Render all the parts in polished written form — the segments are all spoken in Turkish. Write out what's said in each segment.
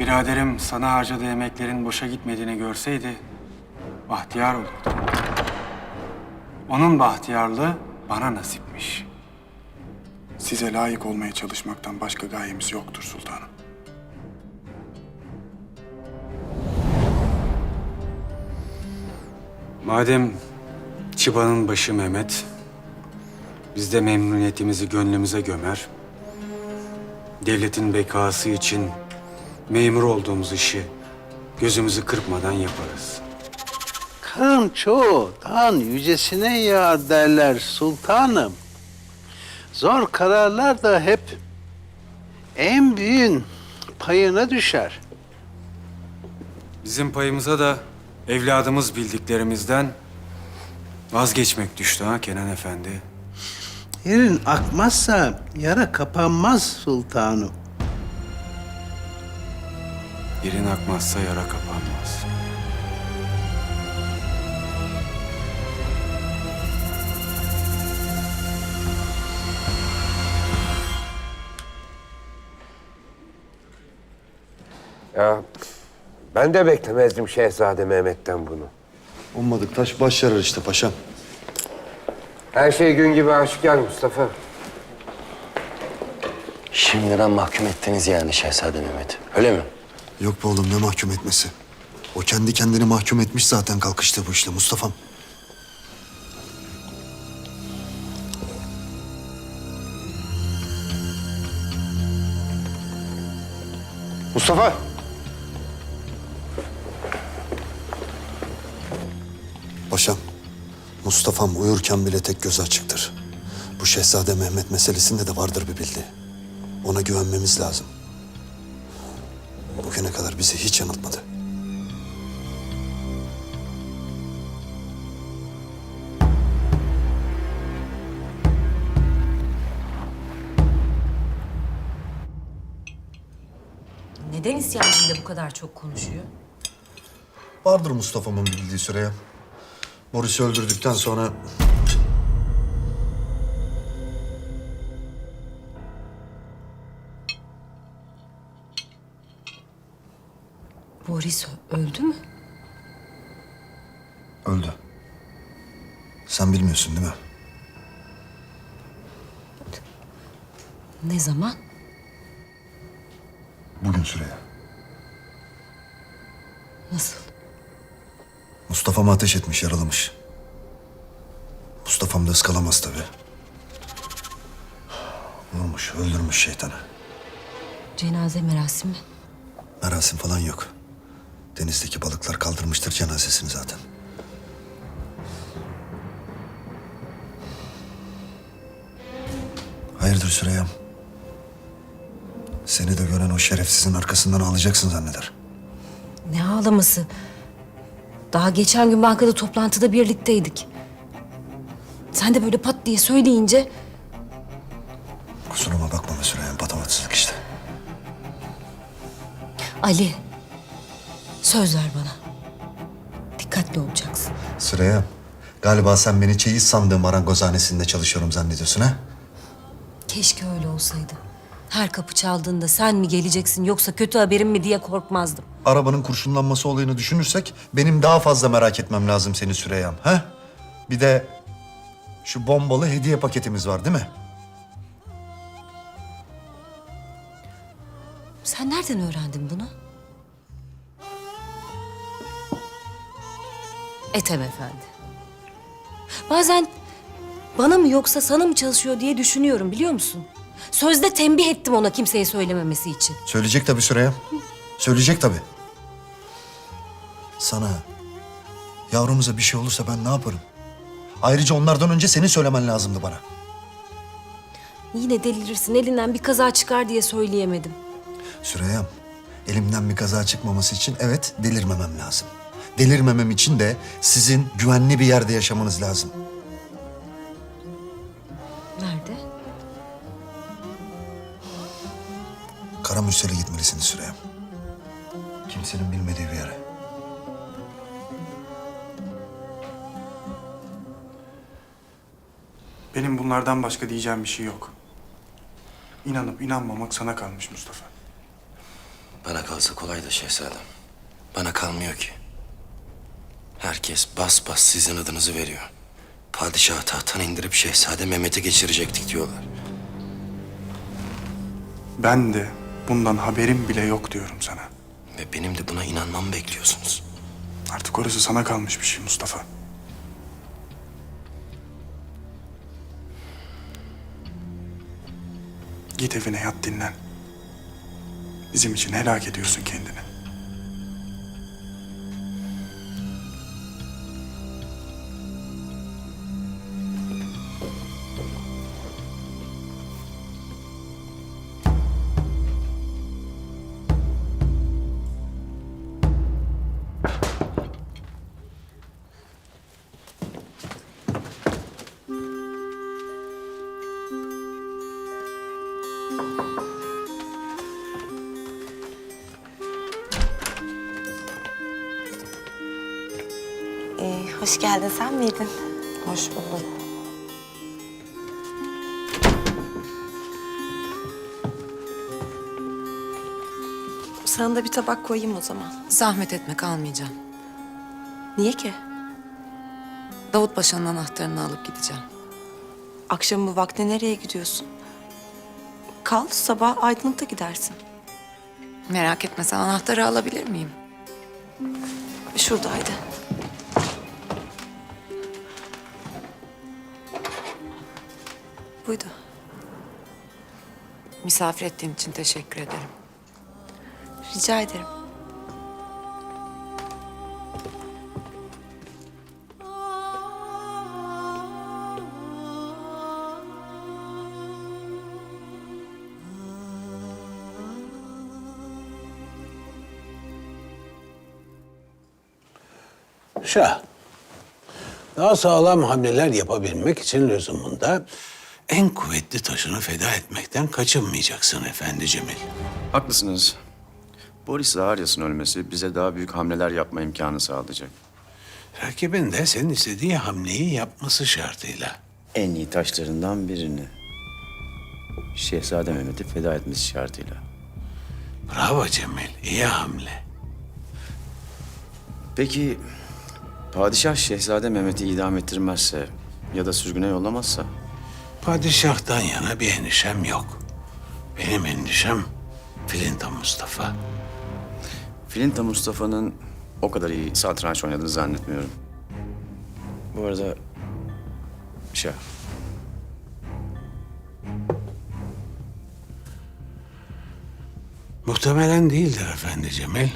Biraderim sana harcadığı emeklerin boşa gitmediğini görseydi bahtiyar olurdu. Onun bahtiyarlığı bana nasipmiş. Size layık olmaya çalışmaktan başka gayemiz yoktur sultanım. Madem çıbanın başı Mehmet, biz de memnuniyetimizi gönlümüze gömer, devletin bekası için memur olduğumuz işi gözümüzü kırpmadan yaparız. Karın çoğu dağın yücesine yağar derler sultanım. Zor kararlar da hep en büyüğün payına düşer. Bizim payımıza da evladımız bildiklerimizden vazgeçmek düştü ha Kenan Efendi. Yerin akmazsa yara kapanmaz sultanım. Yerin akmazsa yara kapanmaz. Ya ben de beklemezdim Şehzade Mehmet'ten bunu. Ummadık taş baş yarar işte paşam. Her şey gün gibi aşikar Mustafa. Şimdiden mahkum ettiniz yani Şehzade Mehmet. Öyle mi? Yok be oğlum ne mahkum etmesi. O kendi kendini mahkum etmiş zaten kalkıştığı bu işle Mustafa'm. Mustafa! Paşam, Mustafa'm uyurken bile tek gözü açıktır. Bu Şehzade Mehmet meselesinde de vardır bir bildiği. Ona güvenmemiz lazım. Bugüne kadar bizi hiç yanıltmadı. Neden isyancıyla bu kadar çok konuşuyor? Vardır Mustafa'mın bildiği süreye. Boris'i öldürdükten sonra... Boris öldü mü? Öldü. Sen bilmiyorsun değil mi? Ne zaman? Bugün Süreyya. Nasıl? Mustafa'mı ateş etmiş, yaralamış. Mustafa'm da ıskalamaz tabii. Vurmuş, öldürmüş şeytanı. Cenaze merasimi. Merasim falan yok. Denizdeki balıklar kaldırmıştır cenazesini zaten. Hayırdır Süreyya'm? Seni de gören o şerefsizin arkasından ağlayacaksın zanneder. Ne ağlaması? Daha geçen gün bankada toplantıda birlikteydik. Sen de böyle pat diye söyleyince... Kusuruma bakma be Süreyya'm, patavatsızlık işte. Ali, söz ver bana. Dikkatli olacaksın. Süreyya'm, galiba sen beni çeyiz sandığım marangozhanesinde çalışıyorum zannediyorsun ha? Keşke öyle olsaydı. Her kapı çaldığında sen mi geleceksin yoksa kötü haberim mi diye korkmazdım. Arabanın kurşunlanması olayını düşünürsek benim daha fazla merak etmem lazım seni Süreyya'm. Ha? Bir de şu bombalı hediye paketimiz var değil mi? Sen nereden öğrendin bunu? Ethem Efendi. Bazen bana mı yoksa sana mı çalışıyor diye düşünüyorum biliyor musun? Sözde tembih ettim ona kimseye söylememesi için. Söyleyecek tabii Süreyya'm. Söyleyecek tabii. Sana, yavrumuza bir şey olursa ben ne yaparım? Ayrıca onlardan önce senin söylemen lazımdı bana. Yine delirirsin elinden bir kaza çıkar diye söyleyemedim. Süreyya'm, elimden bir kaza çıkmaması için evet delirmemem lazım. Delirmemem için de sizin güvenli bir yerde yaşamanız lazım. Nerede? Karamürsel'e gitmelisiniz Süreyya'm. Kimsenin bilmediği bir yere. Benim bunlardan başka diyeceğim bir şey yok. İnanıp inanmamak sana kalmış Mustafa. Bana kalsa kolay da şehzadem. Bana kalmıyor ki. Herkes bas bas sizin adınızı veriyor. Padişahı tahttan indirip Şehzade Mehmet'e geçirecektik diyorlar. Ben de bundan haberim bile yok diyorum sana. Ve benim de buna inanmamı bekliyorsunuz. Artık orası sana kalmış bir şey Mustafa. Git evine yat dinlen. Bizim için helak ediyorsun kendini. Hoş geldin, sen miydin? Hoş buldum. Sana da bir tabak koyayım o zaman. Zahmet etme, kalmayacağım. Niye ki? Davut Paşa'nın anahtarını alıp gideceğim. Akşam bu vakti nereye gidiyorsun? Kal, sabah aydınlıkta gidersin. Merak etme, sen anahtarı alabilir miyim? Şuradaydı. Buydu. Misafir ettiğin için teşekkür ederim. Rica ederim. Şah, daha sağlam hamleler yapabilmek için lüzumunda en kuvvetli taşını feda etmekten kaçınmayacaksın Efendi Cemil. Haklısınız. Boris Zaharyas'ın ölmesi bize daha büyük hamleler yapma imkanı sağlayacak. Rakibin de senin istediği hamleyi yapması şartıyla. En iyi taşlarından birini Şehzade Mehmet'i feda etmesi şartıyla. Bravo Cemil, iyi hamle. Peki padişah Şehzade Mehmet'i idam ettirmezse ya da sürgüne yollamazsa? Padişahtan yana bir endişem yok. Benim endişem Filinta Mustafa. Filinta Mustafa'nın o kadar iyi satranç oynadığını zannetmiyorum. Bu arada Şah, Muhtemelen değildir Efendi Cemil.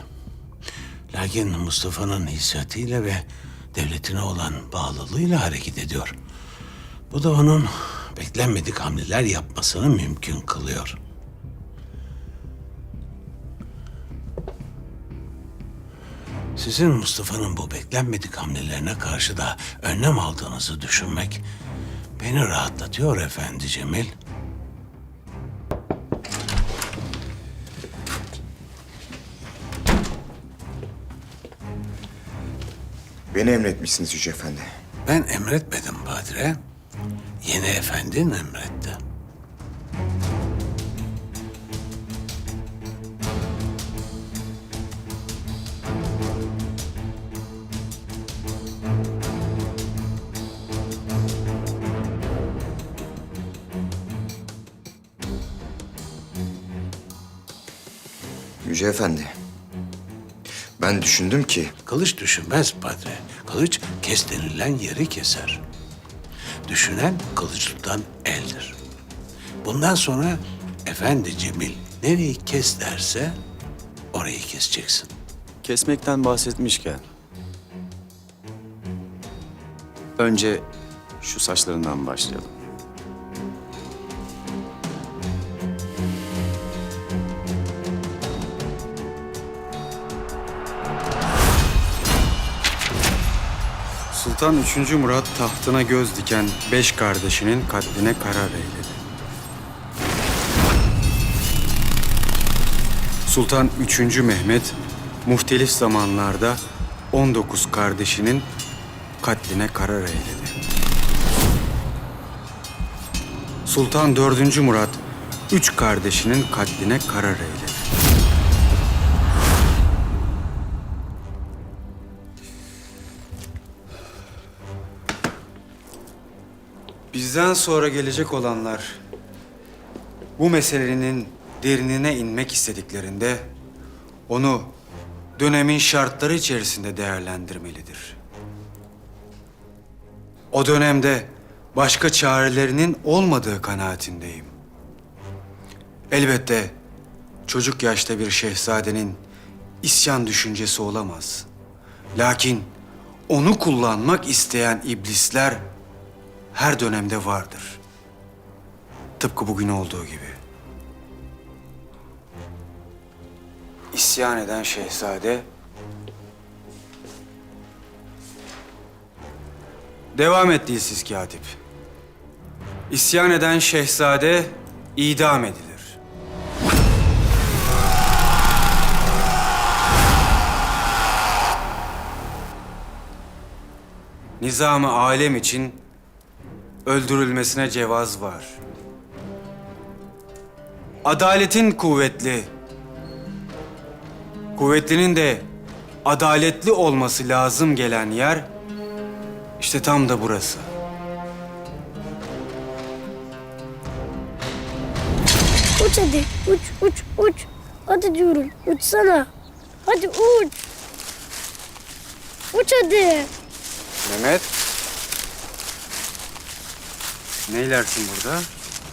Lakin Mustafa'nın hissiyatıyla ve devletine olan bağlılığıyla hareket ediyor. Bu da onun beklenmedik hamleler yapmasını mümkün kılıyor. Sizin Mustafa'nın bu beklenmedik hamlelerine karşı da önlem aldığınızı düşünmek beni rahatlatıyor Efendi Cemil. Beni emretmişsiniz Yüce Efendi. Ben emretmedim Padre. Yeni efendin emretti. Yüce Efendi. Ben düşündüm ki Kılıç düşünmez Padre. Kılıç kes denilen yeri keser. Düşünen kılıç tutan eldir. Bundan sonra Efendi Cemil nereyi kes derse orayı keseceksin. kesmekten bahsetmişken önce şu saçlarından başlayalım. Sultan 3. Murat tahtına göz diken 5 kardeşinin katline karar eyledi. Sultan 3. Mehmet muhtelif zamanlarda 19 kardeşinin katline karar eyledi. Sultan 4. Murat 3 kardeşinin katline karar eyledi. Bizden sonra gelecek olanlar bu meselenin derinine inmek istediklerinde onu dönemin şartları içerisinde değerlendirmelidir. O dönemde başka çarelerinin olmadığı kanaatindeyim. Elbette çocuk yaşta bir şehzadenin isyan düşüncesi olamaz. Lakin onu kullanmak isteyen iblisler her dönemde vardır. Tıpkı bugün olduğu gibi. İsyan eden şehzade... Devam et dilsiz katip. İsyan eden şehzade idam edilir. Nizam-ı alem için öldürülmesine cevaz var. Adaletin kuvvetli, kuvvetlinin de adaletli olması lazım gelen yer işte tam da burası. Uç hadi. Uç. Hadi diyorum. Uçsana. Hadi uç. Uç hadi. Mehmet. Neylersin burada?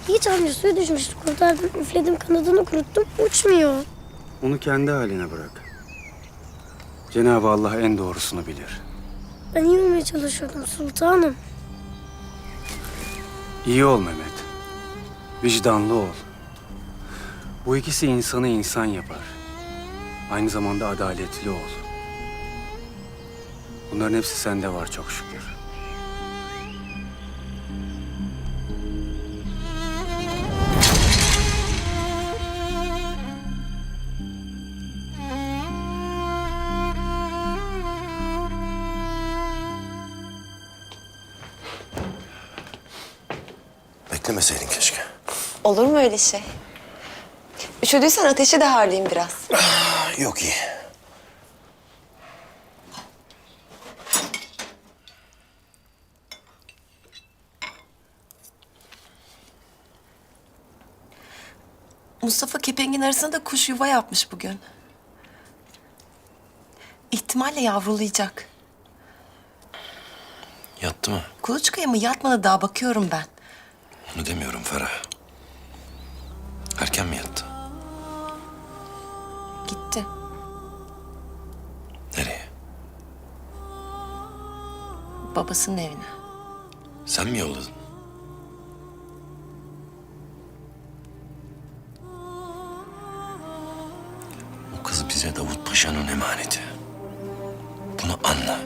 Hiç amca suya düşmüştü. Kurtardım, üfledim, kanadını kuruttum. Uçmuyor. Onu kendi haline bırak. Cenab-ı Allah en doğrusunu bilir. Ben iyi olmaya çalışıyordum sultanım. İyi ol Mehmet. Vicdanlı ol. Bu ikisi insanı insan yapar. Aynı zamanda adaletli ol. Bunların hepsi sende var çok şükür. Beklemeseydin keşke. Olur mu öyle şey? Üşüdüysen ateşi de harlayayım biraz. Yok iyi. Mustafa kepengin arasında da kuş yuva yapmış bugün. İhtimalle yavrulayacak. Yattı mı? Kuluçkaya mı yatmadı daha bakıyorum ben. Onu demiyorum Ferah. Erken mi yattı? Gitti. Nereye? Babasının evine. Sen mi yolladın? O kız bize Davut Paşa'nın emaneti. Bunu anla.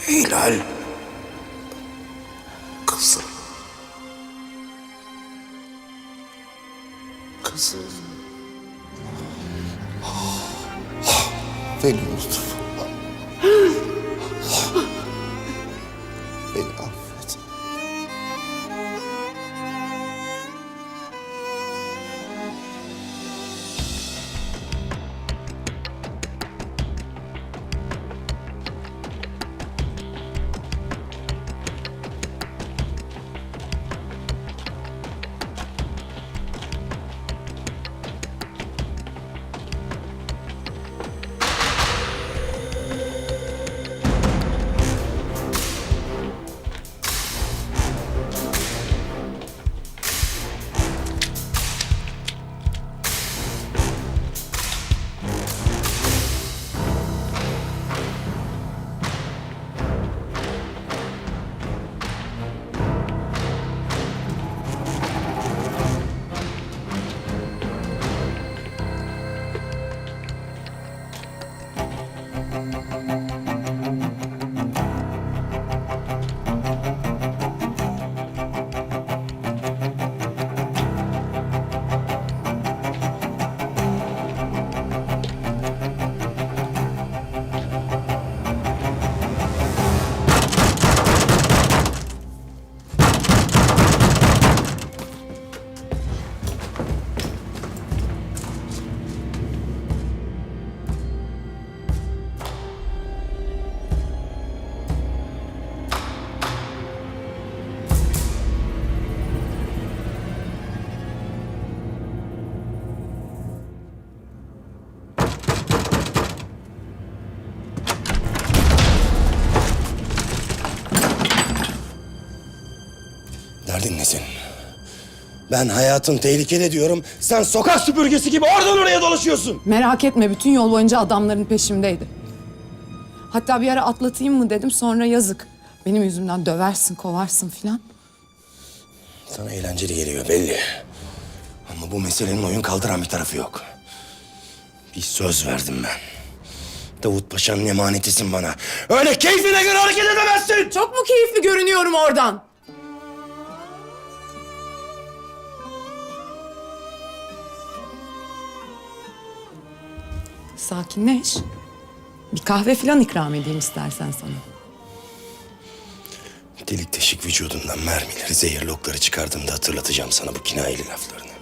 Hilal. Kızım. Kızım. Beni unut. Beni affet. Derdin ne senin? Ben hayatın tehlikede diyorum. Sen sokak süpürgesi gibi oradan oraya dolaşıyorsun. Merak etme, bütün yol boyunca adamların peşimdeydi. Hatta bir ara atlatayım mı dedim, sonra yazık. Benim yüzümden döversin, kovarsın filan. Sana eğlenceli geliyor belli. Ama bu meselenin oyun kaldıran bir tarafı yok. Bir söz verdim ben. Davut Paşa'nın emanetisin bana. Öyle keyfine göre hareket edemezsin. Çok mu keyifli görünüyorum oradan? Sakinleş. Bir kahve filan ikram edeyim istersen sana. Delik deşik vücudundan mermileri, zehirli okları çıkardığımda hatırlatacağım sana bu kinayeli laflarını.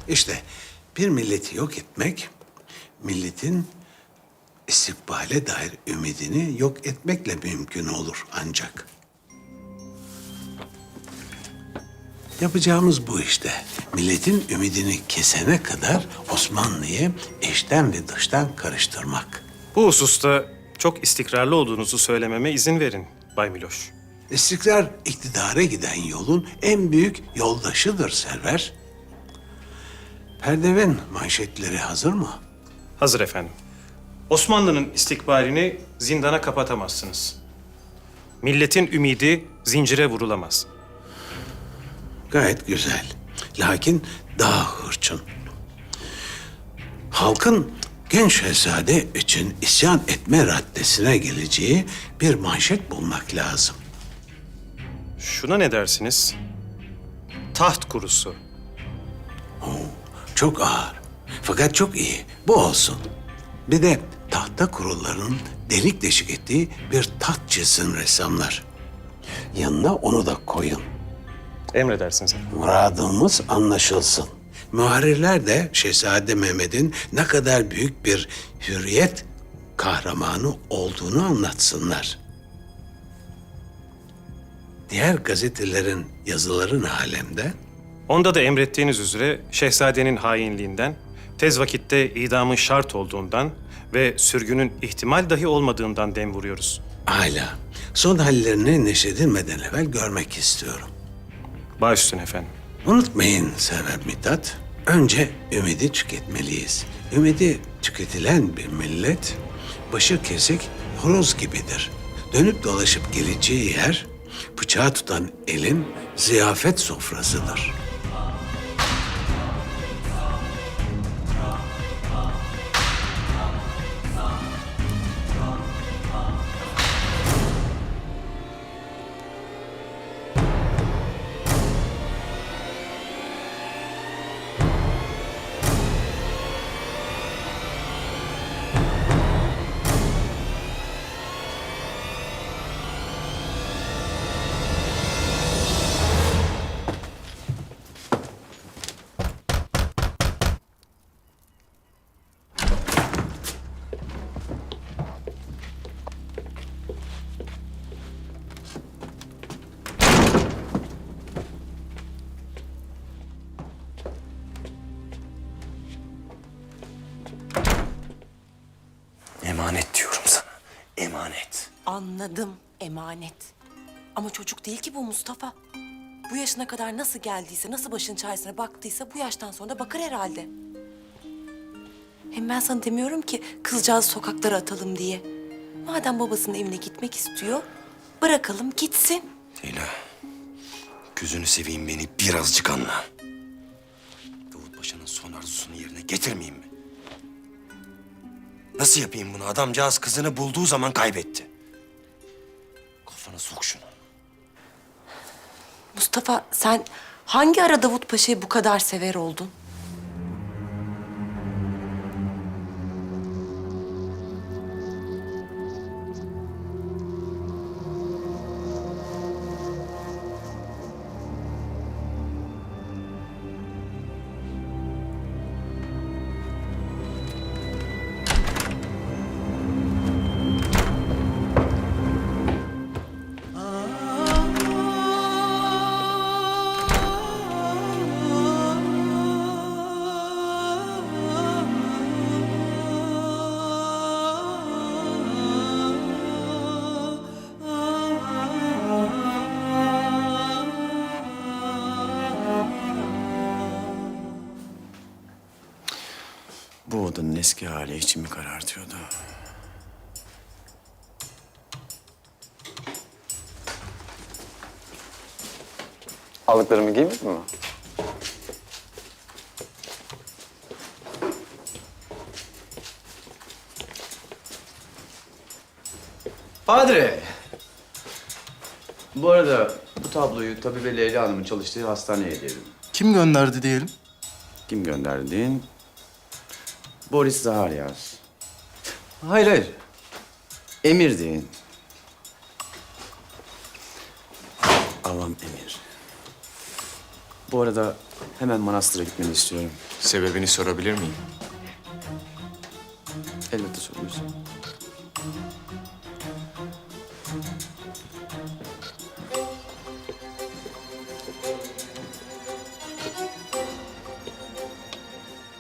İşte bir milleti yok etmek, milletin istikbale dair ümidini yok etmekle mümkün olur ancak. Yapacağımız bu işte. Milletin ümidini kesene kadar Osmanlı'yı içten ve dıştan karıştırmak. Bu hususta çok istikrarlı olduğunuzu söylememe izin verin Bay Miloş. İstikrar iktidara giden yolun en büyük yoldaşıdır Server. Perdeven manşetleri hazır mı? Hazır efendim. Osmanlı'nın istikbalini zindana kapatamazsınız. Milletin ümidi zincire vurulamaz. Gayet güzel. Lakin daha hırçın. Halkın genç şehzade için isyan etme raddesine geleceği bir manşet bulmak lazım. Şuna ne dersiniz? Taht kurusu. Çok ağır. Fakat çok iyi. Bu olsun. Bir de tahta kuruların delik deşik ettiği bir taht çizsin ressamlar. Yanına onu da koyun. Emredersiniz efendim. Muradımız anlaşılsın. Muharirler de Şehzade Mehmet'in ne kadar büyük bir hürriyet kahramanı olduğunu anlatsınlar. Diğer gazetelerin yazıları ne alemde? Onda da emrettiğiniz üzere şehzadenin hainliğinden, tez vakitte idamın şart olduğundan ve sürgünün ihtimal dahi olmadığından dem vuruyoruz. Hala. Son hallerini neşredilmeden evvel görmek istiyorum. Baş üstüne efendim. Unutmayın Servet Mithat. Önce ümidi tüketmeliyiz. Ümidi tüketilen bir millet başı kesik horoz gibidir. Dönüp dolaşıp geleceği yer bıçağı tutan elin ziyafet sofrasıdır. Emanet diyorum sana. Emanet. Anladım, emanet. Ama çocuk değil ki bu Mustafa. Bu yaşına kadar nasıl geldiyse, nasıl başın çaresine baktıysa bu yaştan sonra da bakar herhalde. Hem ben sana demiyorum ki kızcağızı sokaklara atalım diye. Madem babasının evine gitmek istiyor, bırakalım gitsin. Leyla, gözünü seveyim beni birazcık anla. Davut Paşa'nın son arzusunu yerine getirmeyeyim mi? Nasıl yapayım bunu? Adamcağız kızını bulduğu zaman kaybetti. Kafana sok şunu. Mustafa, sen hangi ara Davut Paşa'yı bu kadar sever oldun? odanın eski hali içimi karartıyordu. Aldıklarımı giymedin mi? Padre! Bu arada bu tabloyu tabibe Leyla Hanım'ın çalıştığı hastaneye hediye. Kim gönderdi diyelim? Kim gönderdiğin? Boris Zaharyas. Hayır hayır. Emir deyin. Avam Emir. Bu arada hemen manastıra gitmeni istiyorum. Sebebini sorabilir miyim? Elbette sorabilirsin.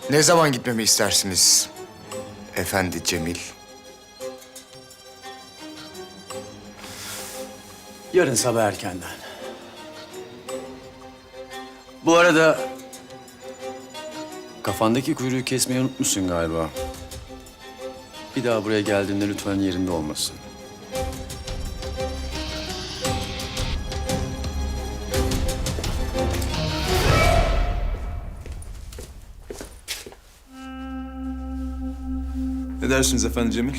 Ne zaman gitmemi istersiniz? Efendi Cemil. Yarın sabah erkenden. Bu arada kafandaki kuyruğu kesmeyi unutmuşsun galiba. Bir daha buraya geldiğinde lütfen yerinde olmasın. Ne dersiniz efendi Cemil?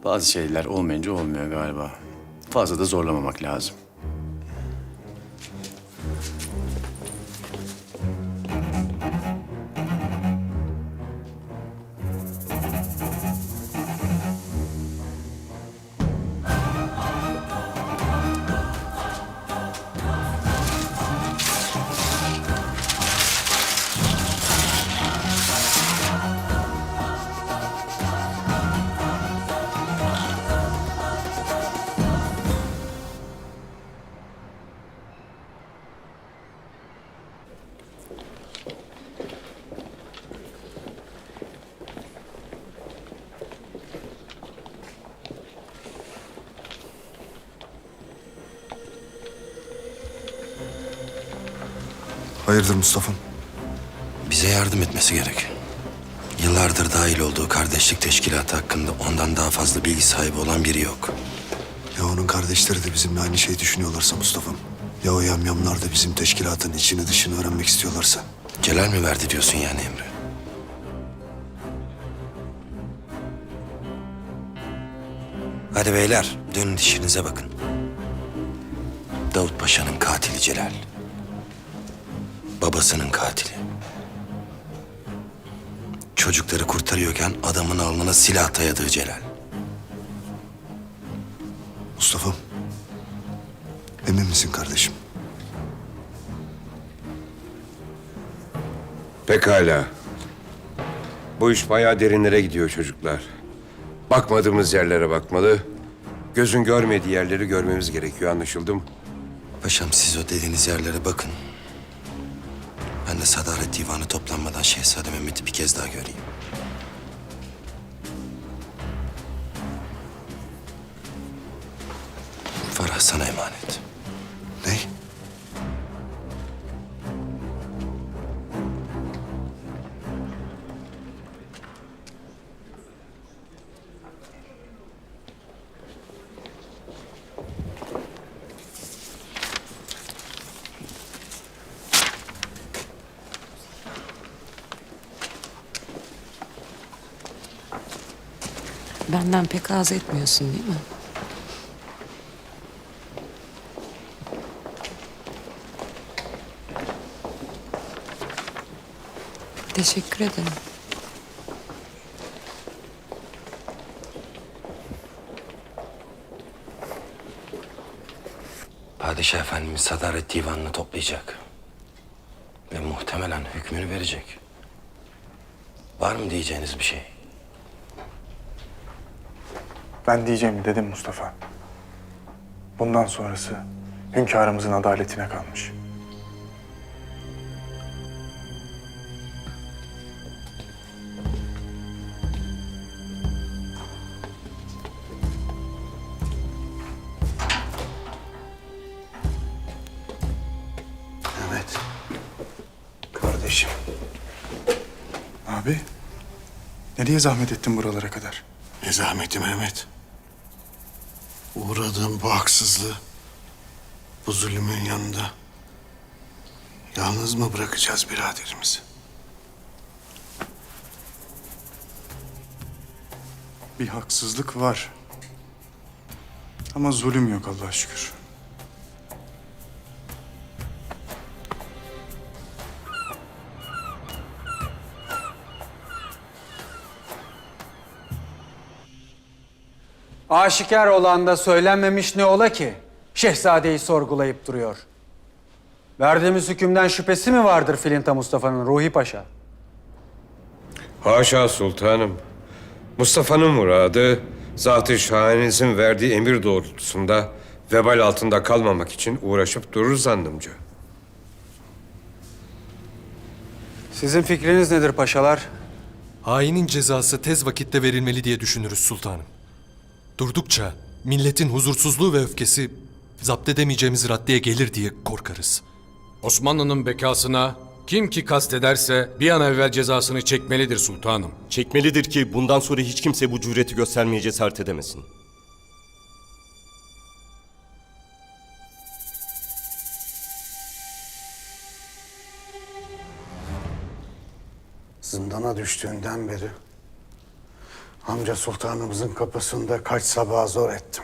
Bazı şeyler olmayınca olmuyor galiba. Fazla da zorlamamak lazım. Hayırdır Mustafa'm? Bize yardım etmesi gerek. Yıllardır dahil olduğu kardeşlik teşkilatı hakkında ondan daha fazla bilgi sahibi olan biri yok. Ya onun kardeşleri de bizimle aynı şeyi düşünüyorlarsa Mustafa'm? Ya o yamyamlar da bizim teşkilatın içini dışını öğrenmek istiyorlarsa? Celal mi verdi diyorsun yani Emre? Hadi beyler, dönün işinize bakın. Davut Paşa'nın katili Celal. Babasının katili. Çocukları kurtarıyorken adamın alnına silah dayadığı Celal. Mustafa'm, emin misin kardeşim? Pekala. Bu iş bayağı derinlere gidiyor çocuklar. Bakmadığımız yerlere bakmalı. Gözün görmediği yerleri görmemiz gerekiyor, anlaşıldı mı? Paşam siz o dediğiniz yerlere bakın. Ben de Sadaret Divanı toplanmadan Şehzade Mehmet'i bir kez daha göreyim. Farah sana emanet. Ne? Benden pek haz etmiyorsun değil mi? Teşekkür ederim. Padişah Efendimiz Sadaret Divanı'nı toplayacak. Ve muhtemelen hükmünü verecek. Var mı diyeceğiniz bir şey? Ben diyeceğimi dedim Mustafa. Bundan sonrası hünkârımızın adaletine kalmış. Evet. Kardeşim. Abi, nereye zahmet ettin buralara kadar? Ne zahmeti Mehmet? Uğradığım bu haksızlığı, bu zulümün yanında yalnız mı bırakacağız biraderimizi? Bir haksızlık var. Ama zulüm yok Allah'a şükür. Aşikar olan da söylenmemiş ne ola ki? Şehzadeyi sorgulayıp duruyor. Verdiğimiz hükümden şüphesi mi vardır Filinta Mustafa'nın Ruhi Paşa? Haşa sultanım. Mustafa'nın muradı, zat-ı şahanenizin verdiği emir doğrultusunda vebal altında kalmamak için uğraşıp durur zannımca. Sizin fikriniz nedir paşalar? Hainin cezası tez vakitte verilmeli diye düşünürüz sultanım. Durdukça milletin huzursuzluğu ve öfkesi zapt edemeyeceğimiz raddeye gelir diye korkarız. Osmanlı'nın bekasına kim ki kastederse bir an evvel cezasını çekmelidir sultanım. Çekmelidir ki bundan sonra hiç kimse bu cüreti göstermeye cesaret edemesin. Zindana düştüğünden beri amca sultanımızın kapısında kaç sabah zor ettim.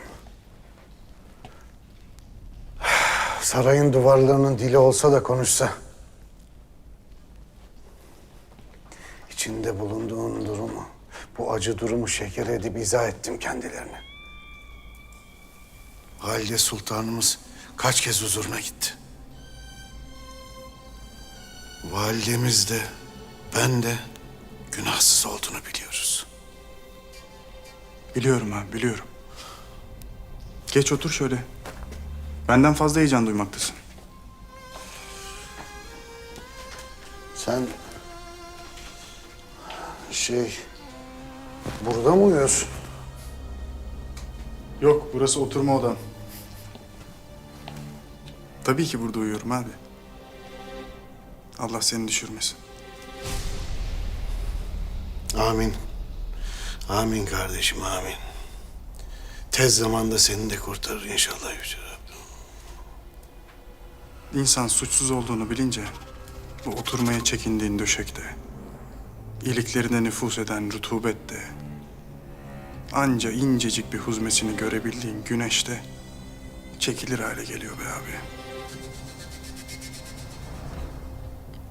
Sarayın duvarlarının dili olsa da konuşsa. İçinde bulunduğun durumu, bu acı durumu şeker edip izah ettim kendilerine. Valide sultanımız kaç kez huzuruna gitti. Validemiz de, ben de günahsız olduğunu biliyoruz. Biliyorum abi, biliyorum. Geç otur şöyle. Benden fazla heyecan duymaktasın. Sen burada mı uyuyorsun? Yok, burası oturma odan. Tabii ki burada uyuyorum abi. Allah seni düşürmesin. Amin. Amin kardeşim, amin. Tez zamanda seni de kurtarır inşallah Yüce Rabbim. İnsan suçsuz olduğunu bilince bu oturmaya çekindiğin döşekte, iliklerine nüfuz eden rutubette, anca incecik bir huzmesini görebildiğin güneşte çekilir hale geliyor be abi.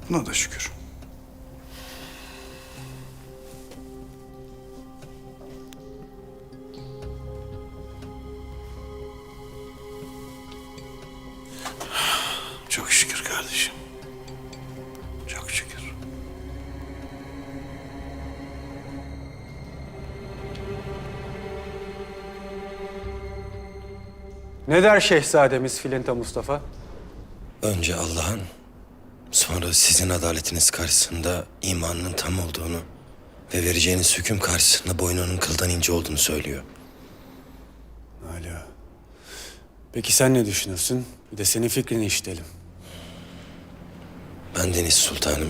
Buna da şükür. Çok şükür kardeşim. Çok şükür. Ne der şehzademiz Filinta Mustafa? Önce Allah'ın, sonra sizin adaletiniz karşısında imanının tam olduğunu ve vereceğiniz hüküm karşısında boynunun kıldan ince olduğunu söylüyor. Hala. Peki sen ne düşünürsün? Bir de senin fikrini işitelim. Bendeniz sultanım.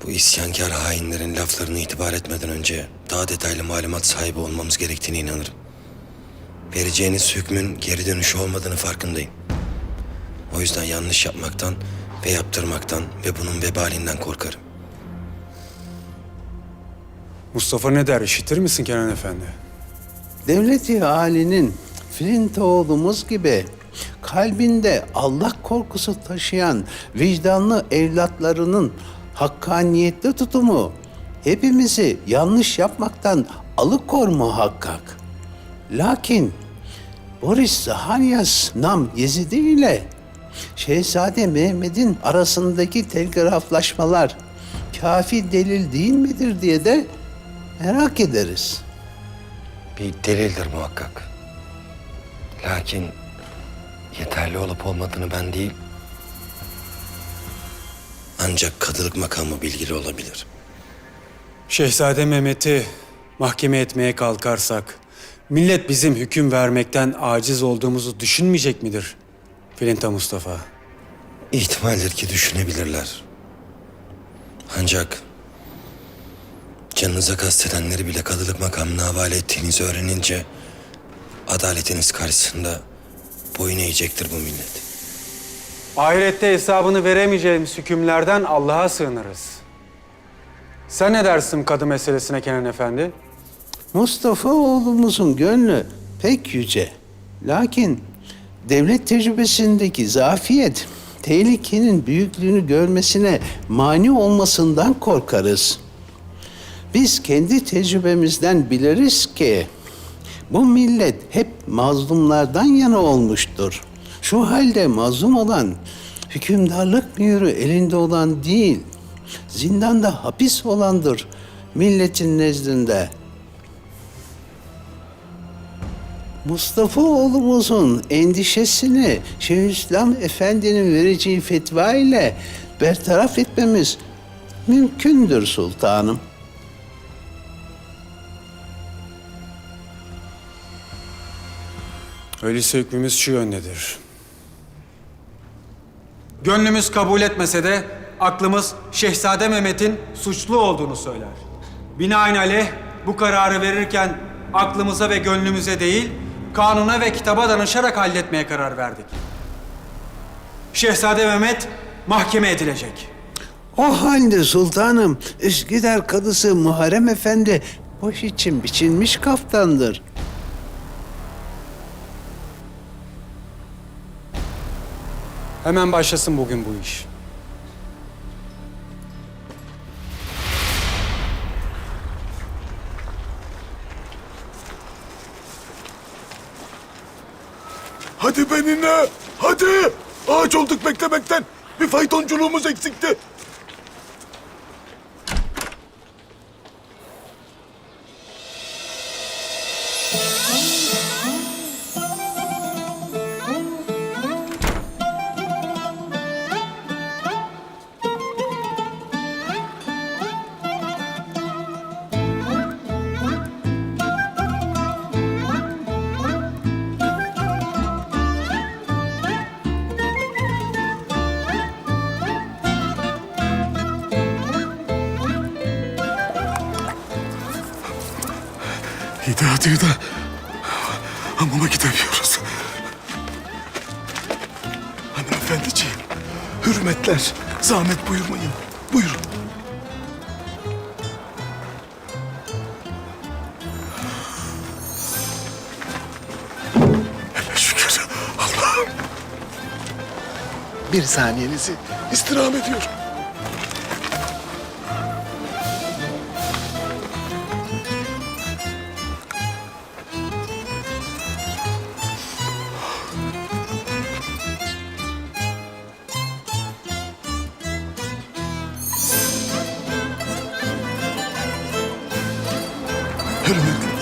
Bu isyankar hainlerin laflarını itibar etmeden önce daha detaylı malumat sahibi olmamız gerektiğine inanırım. Vereceğiniz hükmün geri dönüşü olmadığını farkındayım. O yüzden yanlış yapmaktan ve yaptırmaktan ve bunun vebalinden korkarım. Mustafa ne der? İşitir misin Kenan Efendi? Devleti halinin Filinta oğlumuz gibi kalbinde Allah korkusu taşıyan vicdanlı evlatlarının hakkaniyetli tutumu hepimizi yanlış yapmaktan alıkor muhakkak. Lakin Boris Zahanyas Nam Yezidi ile Şehzade Mehmet'in arasındaki telgraflaşmalar kafi delil değil midir diye de merak ederiz. Bir delildir muhakkak. Lakin yeterli olup olmadığını ben değil, ancak kadılık makamı bilgili olabilir. Şehzade Mehmet'i mahkeme etmeye kalkarsak, millet bizim hüküm vermekten aciz olduğumuzu düşünmeyecek midir Filinta Mustafa? İhtimaldir ki düşünebilirler. Ancak canınıza kastedenleri bile kadılık makamına havale ettiğinizi öğrenince adaletiniz karşısında boyun eğecektir bu millet. Ahirette hesabını veremeyeceğimiz hükümlerden Allah'a sığınırız. Sen ne dersin kadı meselesine Kenan Efendi? Mustafa oğlumuzun gönlü pek yüce. Lakin devlet tecrübesindeki zafiyet tehlikenin büyüklüğünü görmesine mani olmasından korkarız. Biz kendi tecrübemizden biliriz ki bu millet hep mazlumlardan yana olmuştur. Şu halde mazlum olan hükümdarlık mührü elinde olan değil, zindanda hapis olandır milletin nezdinde. Mustafa oğlumuzun endişesini Şeyhülislam Efendi'nin vereceği fetva ile bertaraf etmemiz mümkündür sultanım. Öyleyse hükmümüz şu yöndedir. Gönlümüz kabul etmese de aklımız Şehzade Mehmet'in suçlu olduğunu söyler. Binaenaleyh bu kararı verirken aklımıza ve gönlümüze değil, kanuna ve kitaba danışarak halletmeye karar verdik. Şehzade Mehmet mahkeme edilecek. O halde sultanım, Üsküdar Kadısı Muharrem Efendi boş için biçilmiş kaftandır. Hemen başlasın bugün bu iş. Hadi benimle, hadi! Ağaç olduk beklemekten. Bir faytonculuğumuz eksikti. Hidayat'ı da hamama gidemiyoruz. Hanımefendiciğim, hürmetler, zahmet buyurmayın. Buyurun. Hele şükür Allah'ım. Bir saniyenizi istirham ediyorum. Hürmetler.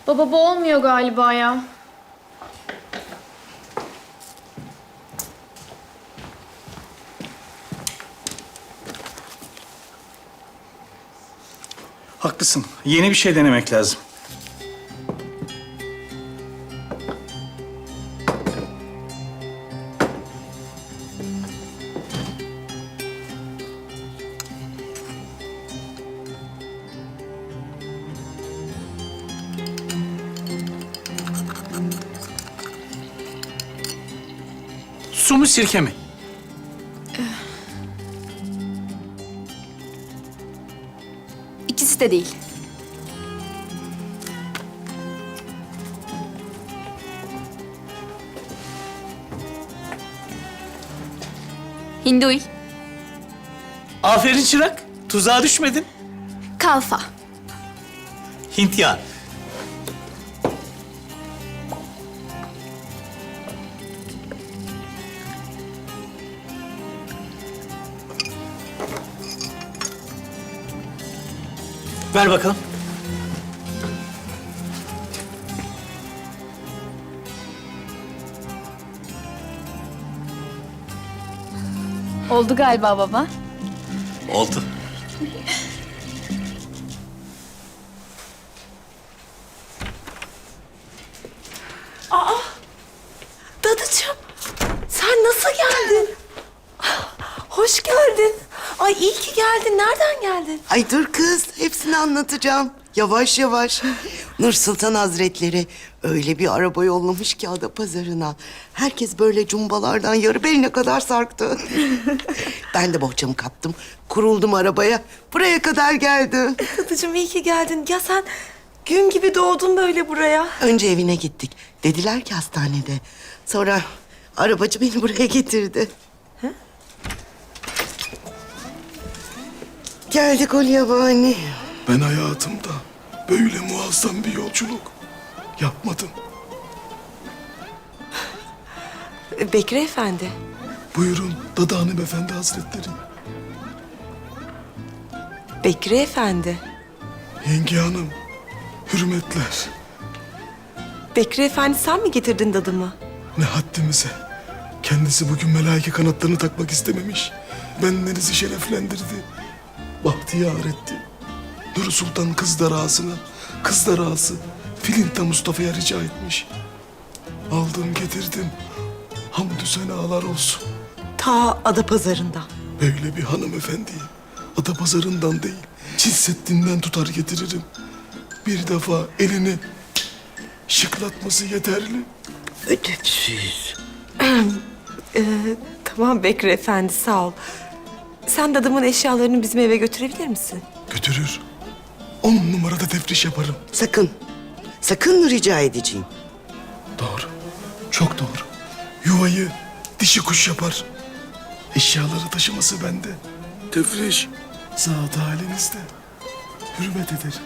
Baba bu olmuyor galiba ya. Haklısın. Yeni bir şey denemek lazım. Su mu sirke mi? İkisi de değil. Hinduil. Aferin çırak. Tuzağa düşmedin. Kalfa. Hint yağı. Ver bakalım. Oldu galiba baba. Oldu. Dadıcığım, sen nasıl geldin? Hoş geldin. Ay iyi ki geldin. Nereden geldin? Ay dur kız, hepsini anlatacağım. Yavaş yavaş. Nur Sultan Hazretleri öyle bir araba yollamış ki Adapazarı'na. Herkes böyle cumbalardan yarı beline kadar sarktı. Ben de bohçamı kaptım, kuruldum arabaya. Buraya kadar geldi. Dadıcığım iyi ki geldin. Ya sen gün gibi doğdun böyle buraya. Önce evine gittik. Dediler ki hastanede. Sonra arabacı beni buraya getirdi. Geldik o yabani. Ben hayatımda böyle muazzam bir yolculuk yapmadım. Bekri Efendi. Buyurun Dadı Hanımefendi Hazretleri. Bekri Efendi. Yenge Hanım, hürmetler. Bekri Efendi sen mi getirdin dadımı? Ne haddimize. Kendisi bugün melaike kanatlarını takmak istememiş. Bendenizi şereflendirdi. Bahtiyar etti. Nur Sultan kız ağası Filinta Mustafa'ya rica etmiş. Aldım getirdim. Hamdü senalar olsun. Ta Adapazarı'nda. Böyle bir hanımefendiyi Adapazarı'ndan değil, Çilsettin'den tutar getiririm. Bir defa elini şıklatması yeterli. Ödepsiz. Tamam Bekri Efendi sağ ol. Sen dadımın eşyalarını bizim eve götürebilir misin? Götürür. 10 numarada tefriş yaparım. Sakın. Sakın rica edeceğim. Doğru. Çok doğru. Yuvayı dişi kuş yapar. Eşyaları taşıması bende. Tefriş. Zat halinizde. Hürmet ederim.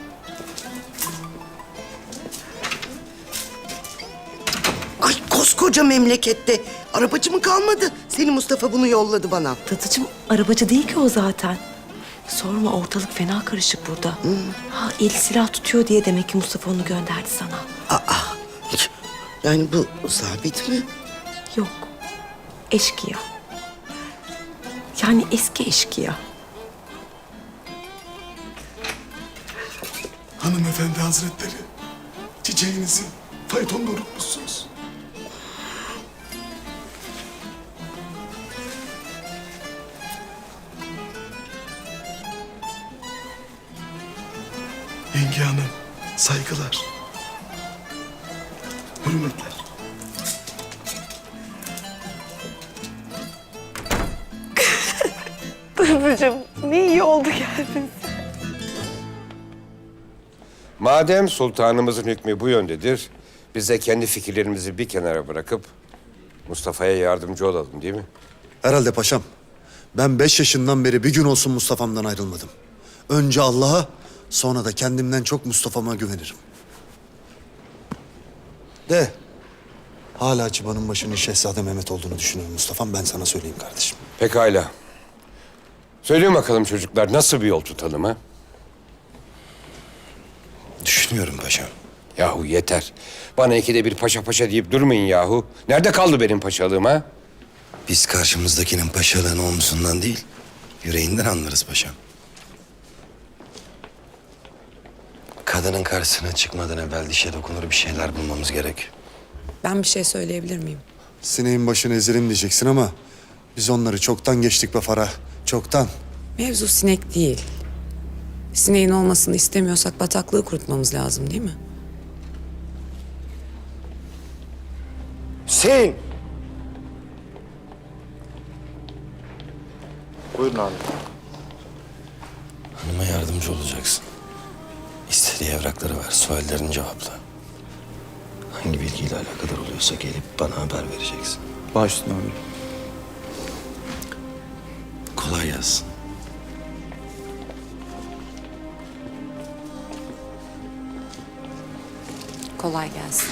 Ay koskoca memlekette arabacı mı kalmadı? Seni Mustafa bunu yolladı bana. Dadıcığım arabacı değil ki o zaten. Sorma ortalık fena karışık burada. Ha eli silah tutuyor diye demek ki Mustafa onu gönderdi sana. Yani bu sabit mi? Yok. Eşkıya. Yani eski eşkıya. Hanımefendi Hazretleri, çiçeğinizi faytonda unutmuşsunuz. Yenge Hanım, saygılar. Hürmetler. Dadıcığım ne iyi oldu geldin. Madem sultanımızın hükmü bu yöndedir, biz de kendi fikirlerimizi bir kenara bırakıp Mustafa'ya yardımcı olalım değil mi? Herhalde paşam. Ben 5 yaşından beri bir gün olsun Mustafa'mdan ayrılmadım. Önce Allah'a, sonra da kendimden çok Mustafa'ma güvenirim. De, hala çıbanın başının Şehzade Mehmet olduğunu düşünüyorum Mustafa'm. Ben sana söyleyeyim kardeşim. Pekala. Söyleyin bakalım çocuklar, nasıl bir yol tutalım ha? Düşünüyorum paşam. Yahu yeter. Bana ikide bir paşa paşa deyip durmayın yahu. Nerede kaldı benim paşalığım ha? Biz karşımızdakinin paşalığını omzundan değil, yüreğinden anlarız paşam. Kadının karşısına çıkmadan evvel dişe dokunur bir şeyler bulmamız gerek. Ben bir şey söyleyebilir miyim? Sineğin başını ezerim diyeceksin ama biz onları çoktan geçtik be Farah. Çoktan. Mevzu sinek değil. Sineğin olmasını istemiyorsak bataklığı kurutmamız lazım değil mi? Hüseyin! Buyurun abi. Hanıma yardımcı olacaksın. İstediği evrakları ver, suallerini cevapla. Hangi bilgiyle alakadar oluyorsa gelip bana haber vereceksin. Baş üstüne abi. Kolay gelsin. Kolay gelsin.